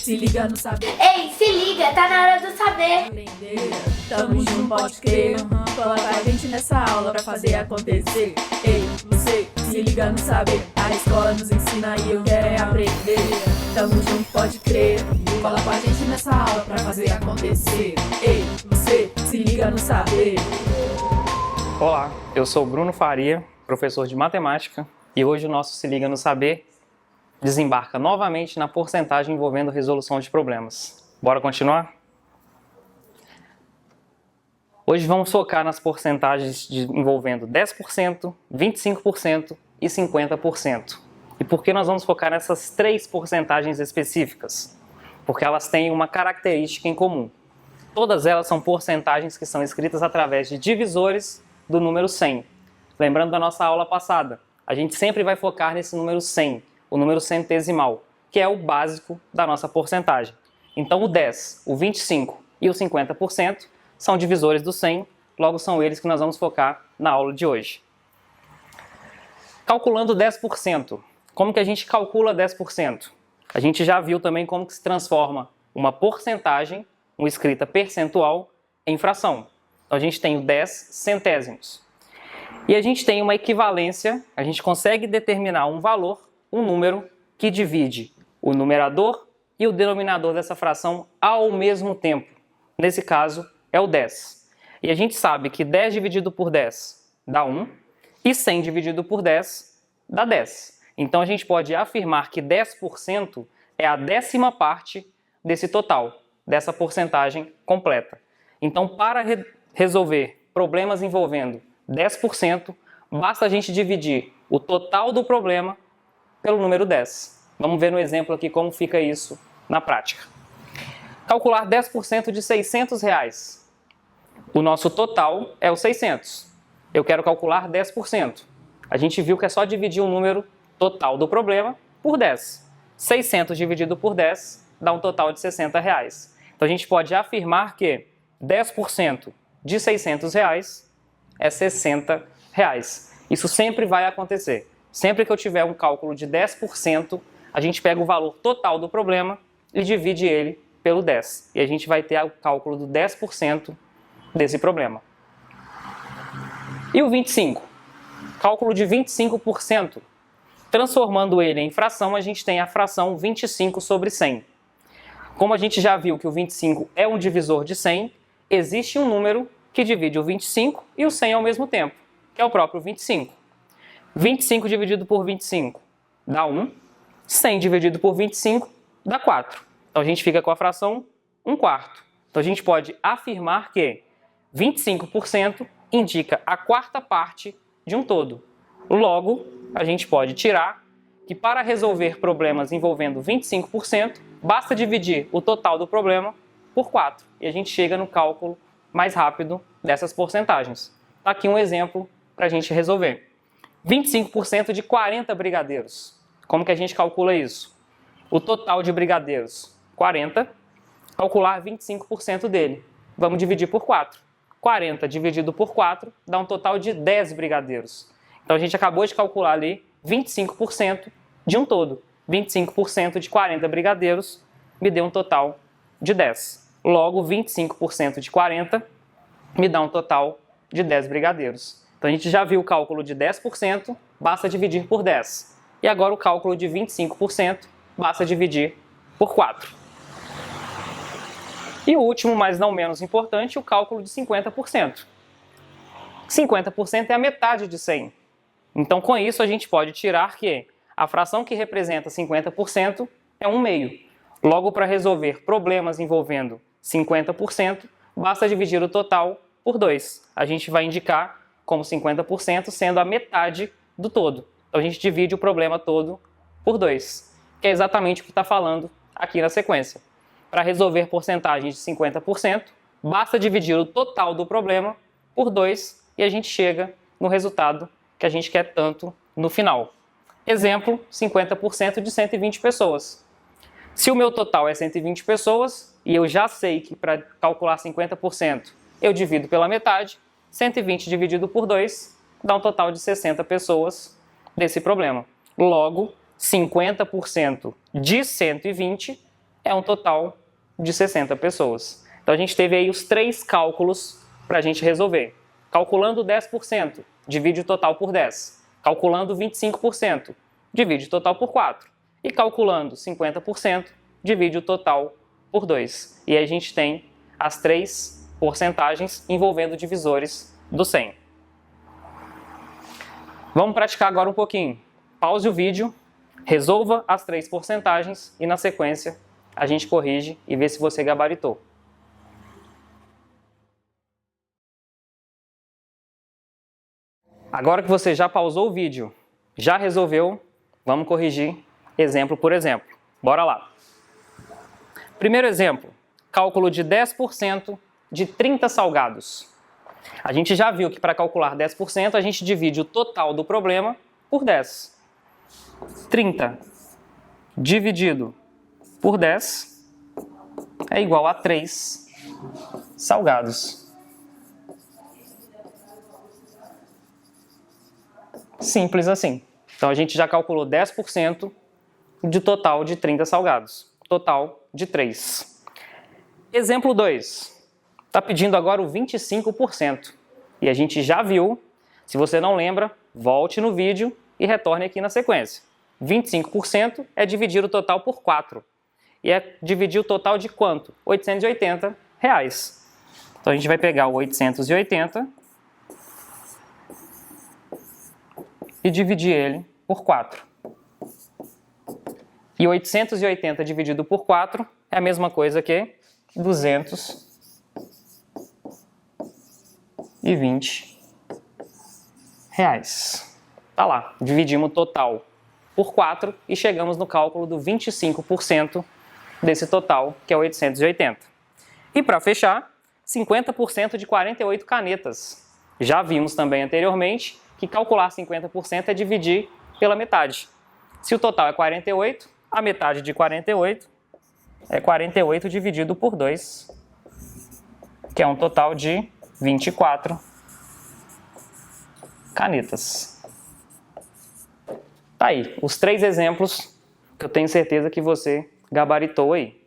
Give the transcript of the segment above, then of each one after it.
se liga no saber. Ei, se liga, tá na hora do saber. Aprender, tamo junto, pode crer. Cola com a gente nessa aula pra fazer acontecer. Ei, você, se liga no saber. A escola nos ensina e eu quero aprender. Tamo junto, pode crer. Cola com a gente nessa aula pra fazer acontecer. Ei, você, se liga no saber. Olá, eu sou Bruno Faria, professor de matemática, e hoje o nosso Se Liga no Saber desembarca novamente na porcentagem envolvendo resolução de problemas. Bora continuar? Hoje vamos focar nas porcentagens envolvendo 10%, 25% e 50%. E por que nós vamos focar nessas três porcentagens específicas? Porque elas têm uma característica em comum. Todas elas são porcentagens que são escritas através de divisores do número 100. Lembrando da nossa aula passada, a gente sempre vai focar nesse número 100, o número centesimal, que é o básico da nossa porcentagem. Então o 10, o 25 e o 50% são divisores do 100, logo são eles que nós vamos focar na aula de hoje. Calculando 10%. Como que a gente calcula 10%? A gente já viu também como que se transforma uma porcentagem, uma escrita percentual, em fração. Então a gente tem o 10 centésimos. E a gente tem uma equivalência, a gente consegue determinar um valor, um número, que divide o numerador e o denominador dessa fração ao mesmo tempo. Nesse caso, é o 10. E a gente sabe que 10 dividido por 10 dá 1 e 100 dividido por 10 dá 10. Então a gente pode afirmar que 10% é a 10ª parte desse total, dessa porcentagem completa. Então, para resolver problemas envolvendo 10%, basta a gente dividir o total do problema pelo número 10. Vamos ver no exemplo aqui como fica isso na prática. Calcular 10% de R$600. O nosso total é o 600. Eu quero calcular 10%. A gente viu que é só dividir o número total do problema por 10. 600 dividido por 10 dá um total de R$60. Então a gente pode afirmar que 10% de R$600 é R$60. Isso sempre vai acontecer. Sempre que eu tiver um cálculo de 10%, a gente pega o valor total do problema e divide ele pelo 10. E a gente vai ter o cálculo do 10% desse problema. E o 25? Cálculo de 25%. Transformando ele em fração, a gente tem a fração 25 sobre 100. Como a gente já viu que o 25 é um divisor de 100, existe um número que divide o 25 e o 100 ao mesmo tempo, que é o próprio 25. 25 dividido por 25 dá 1, 100 dividido por 25 dá 4. Então a gente fica com a fração 1/4. Então a gente pode afirmar que 25% indica a quarta parte de um todo. Logo, a gente pode tirar que para resolver problemas envolvendo 25%, basta dividir o total do problema por 4 e a gente chega no cálculo mais rápido dessas porcentagens. Aqui um exemplo para a gente resolver. 25% de 40 brigadeiros. Como que a gente calcula isso? O total de brigadeiros, 40. Calcular 25% dele. Vamos dividir por 4. 40 dividido por 4 dá um total de 10 brigadeiros. Então a gente acabou de calcular ali 25% de um todo. 25% de 40 brigadeiros me deu um total de 10. Logo, 25% de 40 me dá um total de 10 brigadeiros. Então a gente já viu o cálculo de 10%, basta dividir por 10. E agora o cálculo de 25%, basta dividir por 4. E o último, mas não menos importante, o cálculo de 50%. 50% é a metade de 100. Então com isso a gente pode tirar que a fração que representa 50% é 1/2. Logo, para resolver problemas envolvendo 50%, basta dividir o total por 2. A gente vai indicar como 50% sendo a metade do todo. Então a gente divide o problema todo por 2, que é exatamente o que está falando aqui na sequência. Para resolver porcentagens de 50%, basta dividir o total do problema por 2 e a gente chega no resultado que a gente quer tanto no final. Exemplo, 50% de 120 pessoas. Se o meu total é 120 pessoas, e eu já sei que para calcular 50% eu divido pela metade, 120 dividido por 2 dá um total de 60 pessoas desse problema. Logo, 50% de 120 é um total de 60 pessoas. Então a gente teve aí os 3 cálculos para a gente resolver. Calculando 10%, divide o total por 10. Calculando 25%, divide o total por 4. E calculando 50%, divide o total por 2. E aí a gente tem as 3 porcentagens envolvendo divisores do 100. Vamos praticar agora um pouquinho. Pause o vídeo, resolva as 3 porcentagens e na sequência a gente corrige e vê se você gabaritou. Agora que você já pausou o vídeo, já resolveu, vamos corrigir exemplo por exemplo. Bora lá. Primeiro exemplo, cálculo de 10% de 30 salgados. A gente já viu que para calcular 10% a gente divide o total do problema por 10. 30 dividido por 10 é igual a 3 salgados. Simples assim. Então a gente já calculou 10% de total de 30 salgados. Total de 3. Exemplo 2. Está pedindo agora o 25%. E a gente já viu. Se você não lembra, volte no vídeo e retorne aqui na sequência. 25% é dividir o total por 4. E é dividir o total de quanto? R$ 880. Então a gente vai pegar o 880 e dividir ele por 4. E 880 dividido por 4 é a mesma coisa que 220 reais. Tá lá, dividimos o total por 4 e chegamos no cálculo do 25% desse total, que é 880. E para fechar, 50% de 48 canetas. Já vimos também anteriormente que calcular 50% é dividir pela metade. Se o total é 48, a metade de 48 é 48 dividido por 2, que é um total de 24 canetas. Tá aí, os 3 exemplos que eu tenho certeza que você gabaritou aí.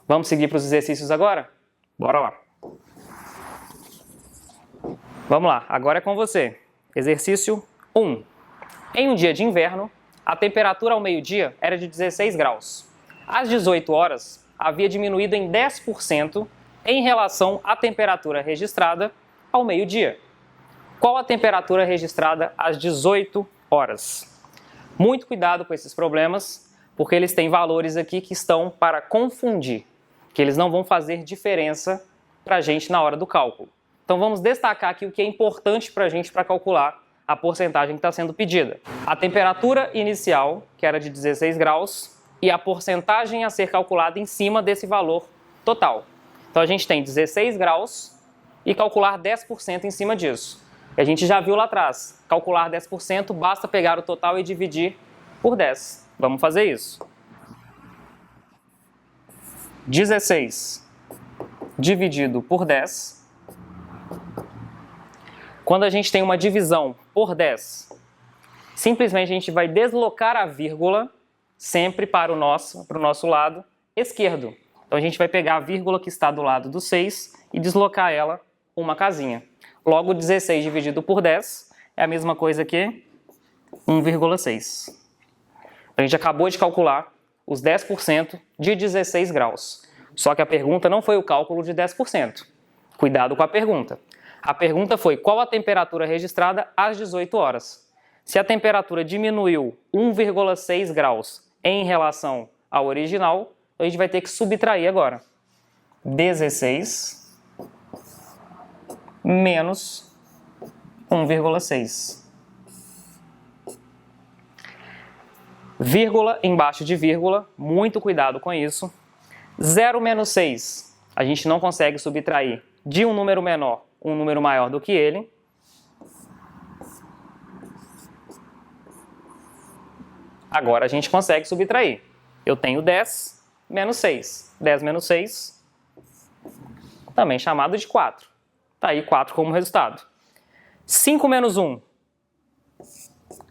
Vamos seguir para os exercícios agora? Bora lá. Vamos lá, agora é com você. Exercício 1. Em um dia de inverno, a temperatura ao meio-dia era de 16 graus. Às 18 horas, havia diminuído em 10% em relação à temperatura registrada ao meio-dia. Qual a temperatura registrada às 18 horas? Muito cuidado com esses problemas, porque eles têm valores aqui que estão para confundir, que eles não vão fazer diferença para a gente na hora do cálculo. Então vamos destacar aqui o que é importante para a gente para calcular a porcentagem que está sendo pedida. A temperatura inicial, que era de 16 graus, e a porcentagem a ser calculada em cima desse valor total. Então a gente tem 16 graus e calcular 10% em cima disso. A gente já viu lá atrás, calcular 10% basta pegar o total e dividir por 10. Vamos fazer isso. 16 dividido por 10. Quando a gente tem uma divisão por 10, simplesmente a gente vai deslocar a vírgula sempre para o nosso lado esquerdo. Então a gente vai pegar a vírgula que está do lado do 6 e deslocar ela uma casinha. Logo, 16 dividido por 10 é a mesma coisa que 1,6. A gente acabou de calcular os 10% de 16 graus. Só que a pergunta não foi o cálculo de 10%. Cuidado com a pergunta. A pergunta foi qual a temperatura registrada às 18 horas. Se a temperatura diminuiu 1,6 graus em relação ao original, a gente vai ter que subtrair agora. 16 menos 1,6. Vírgula embaixo de vírgula, muito cuidado com isso. 0 menos 6, a gente não consegue subtrair de um número menor um número maior do que ele. Agora a gente consegue subtrair. Eu tenho 10 menos 6. 10 menos 6, também chamado de 4. Está aí 4 como resultado. 5 menos 1,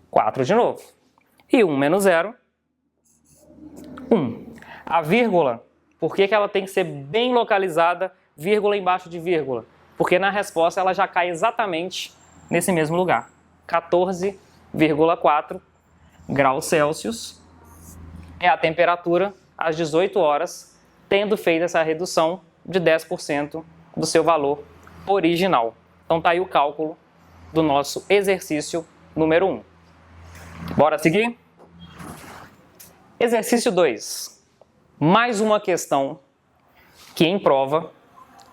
4 de novo. E 1 menos 0, 1. A vírgula Por que ela tem que ser bem localizada, vírgula embaixo de vírgula? Porque na resposta ela já cai exatamente nesse mesmo lugar. 14,4 graus Celsius é a temperatura às 18 horas, tendo feito essa redução de 10% do seu valor original. Então tá aí o cálculo do nosso exercício número 1. Bora seguir? Exercício 2. Mais uma questão que em prova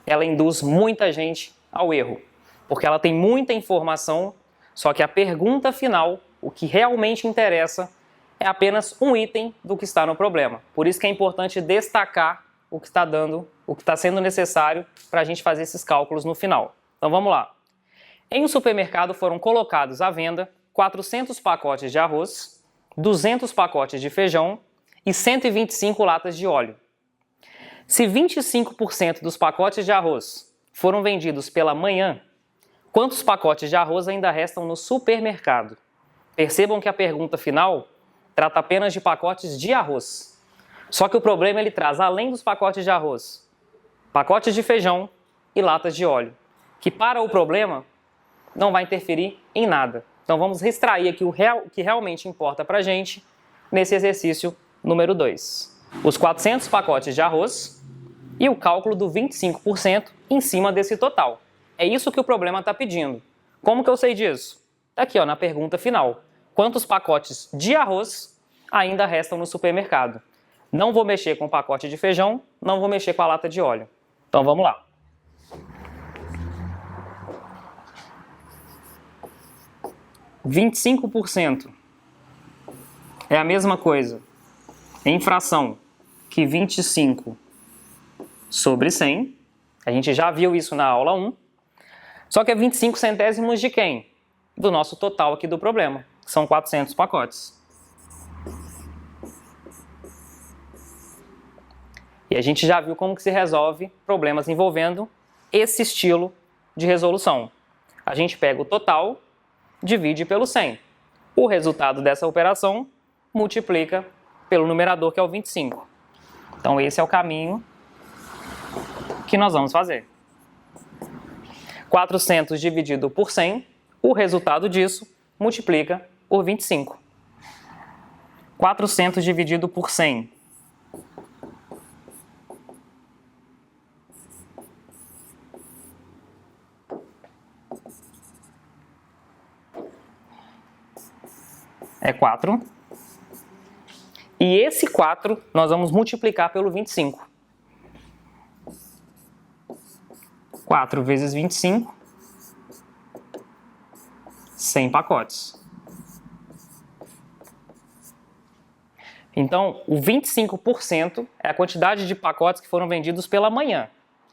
ela induz muita gente ao erro, porque ela tem muita informação, só que a pergunta final, o que realmente interessa, é apenas um item do que está no problema. Por isso que é importante destacar o que está dando, o que está sendo necessário para a gente fazer esses cálculos no final. Então vamos lá. Em um supermercado foram colocados à venda 400 pacotes de arroz, 200 pacotes de feijão e 125 latas de óleo. Se 25% dos pacotes de arroz foram vendidos pela manhã, quantos pacotes de arroz ainda restam no supermercado? Percebam que a pergunta final trata apenas de pacotes de arroz. Só que o problema ele traz, além dos pacotes de arroz, pacotes de feijão e latas de óleo, que para o problema não vai interferir em nada. Então vamos extrair aqui o que realmente importa para a gente nesse exercício número 2. Os 400 pacotes de arroz e o cálculo do 25% em cima desse total. É isso que o problema está pedindo. Como que eu sei disso? Aqui ó, na pergunta final. Quantos pacotes de arroz ainda restam no supermercado? Não vou mexer com o pacote de feijão, não vou mexer com a lata de óleo. Então vamos lá. – 25% é a mesma coisa em fração que 25 sobre 100. A gente já viu isso na aula 1. Só que é 25 centésimos de quem? Do nosso total aqui do problema, que são 400 pacotes. E a gente já viu como que se resolve problemas envolvendo esse estilo de resolução. A gente pega o total, divide pelo 100. O resultado dessa operação multiplica pelo numerador, que é o 25. Então esse é o caminho que nós vamos fazer. 400 dividido por 100, o resultado disso multiplica por 25. 400 dividido por 100. É 4. E esse 4 nós vamos multiplicar pelo 25. 4 vezes 25, 100 pacotes. Então, o 25% é a quantidade de pacotes que foram vendidos pela manhã.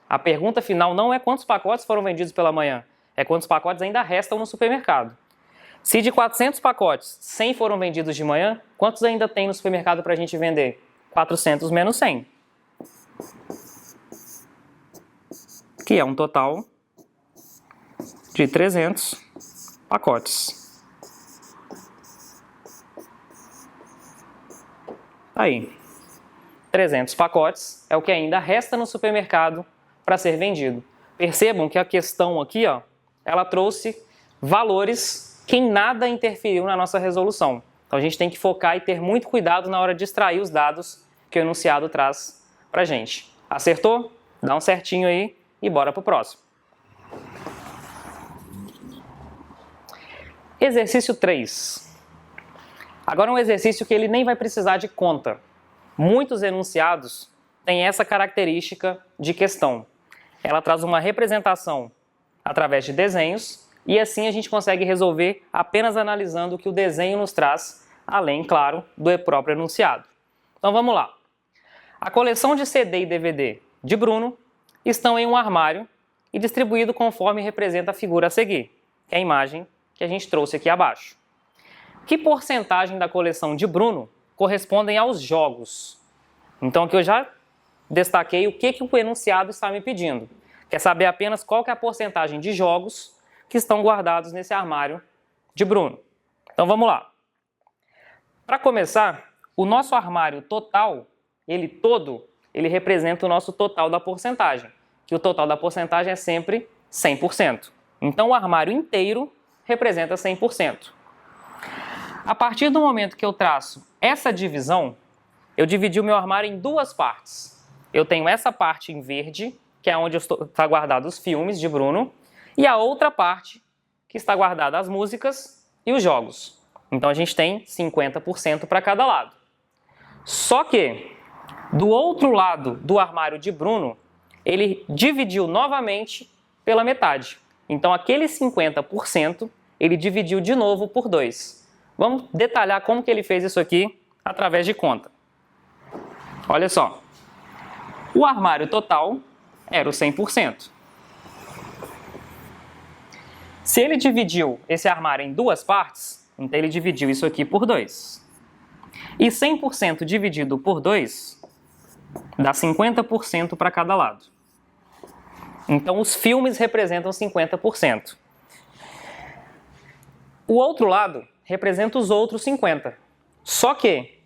A pergunta final não é quantos pacotes foram vendidos pela manhã, é quantos pacotes ainda restam no supermercado. Se de 400 pacotes, 100 foram vendidos de manhã, quantos ainda tem no supermercado para a gente vender? 400 menos 100. Que é um total de 300 pacotes. Aí, 300 pacotes é o que ainda resta no supermercado para ser vendido. Percebam que a questão aqui, ó, ela trouxe valores que em nada interferiu na nossa resolução. Então a gente tem que focar e ter muito cuidado na hora de extrair os dados que o enunciado traz para a gente. Acertou? Dá um certinho aí e bora para o próximo. Exercício 3. Agora um exercício que ele nem vai precisar de conta. Muitos enunciados têm essa característica de questão. Ela traz uma representação através de desenhos e assim a gente consegue resolver apenas analisando o que o desenho nos traz, além, claro, do próprio enunciado. Então vamos lá. A coleção de CD e DVD de Bruno estão em um armário e distribuído conforme representa a figura a seguir, que é a imagem que a gente trouxe aqui abaixo. Que porcentagem da coleção de Bruno correspondem aos jogos? Então aqui eu já destaquei o que o enunciado está me pedindo. Quer saber apenas qual que é a porcentagem de jogos que estão guardados nesse armário de Bruno. Então vamos lá. Para começar, o nosso armário total, ele todo, ele representa o nosso total da porcentagem, que o total da porcentagem é sempre 100%. Então o armário inteiro representa 100%. A partir do momento que eu traço essa divisão, eu dividi o meu armário em duas partes. Eu tenho essa parte em verde, que é onde está guardado os filmes de Bruno, e a outra parte que está guardada as músicas e os jogos. Então a gente tem 50% para cada lado. Só que, do outro lado do armário de Bruno, ele dividiu novamente pela metade. Então aquele 50%, ele dividiu de novo por 2. Vamos detalhar como que ele fez isso aqui através de conta. Olha só. O armário total era o 100%. Se ele dividiu esse armário em duas partes, então ele dividiu isso aqui por 2. E 100% dividido por 2 dá 50% para cada lado. Então os filmes representam 50%. O outro lado representa os outros 50%. Só que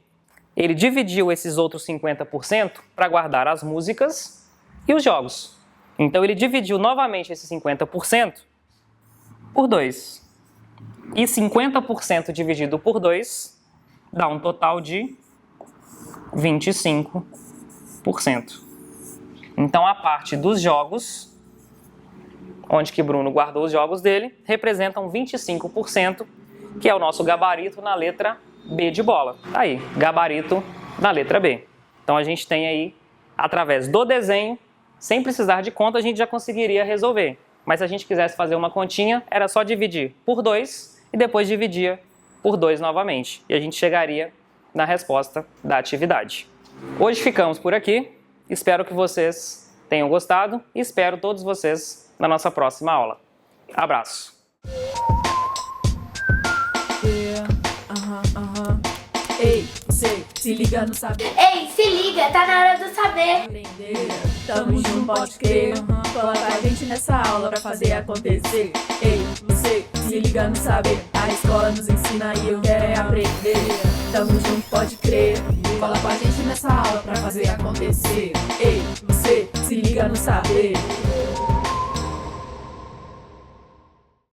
ele dividiu esses outros 50% para guardar as músicas e os jogos. Então ele dividiu novamente esse 50% por 2. E 50% dividido por 2 dá um total de 25%. Então a parte dos jogos, onde que Bruno guardou os jogos dele, representam 25%, que é o nosso gabarito na letra B de bola. Tá aí, gabarito na letra B. Então a gente tem aí, através do desenho, sem precisar de conta, a gente já conseguiria resolver. Mas se a gente quisesse fazer uma continha, era só dividir por 2 e depois dividia por 2 novamente. E a gente chegaria na resposta da atividade. Hoje ficamos por aqui. Espero que vocês tenham gostado e espero todos vocês na nossa próxima aula. Abraço! Ei, você se liga no saber. Ei, se liga, tá na hora do saber. Aprender. Tamo junto, pode crer. Coloca a gente nessa aula pra fazer acontecer. Ei, você se liga no saber. A escola nos ensina e eu quero é aprender. Tamo junto, pode crer. Cola com a gente nessa aula pra fazer acontecer. Ei, você se liga no saber.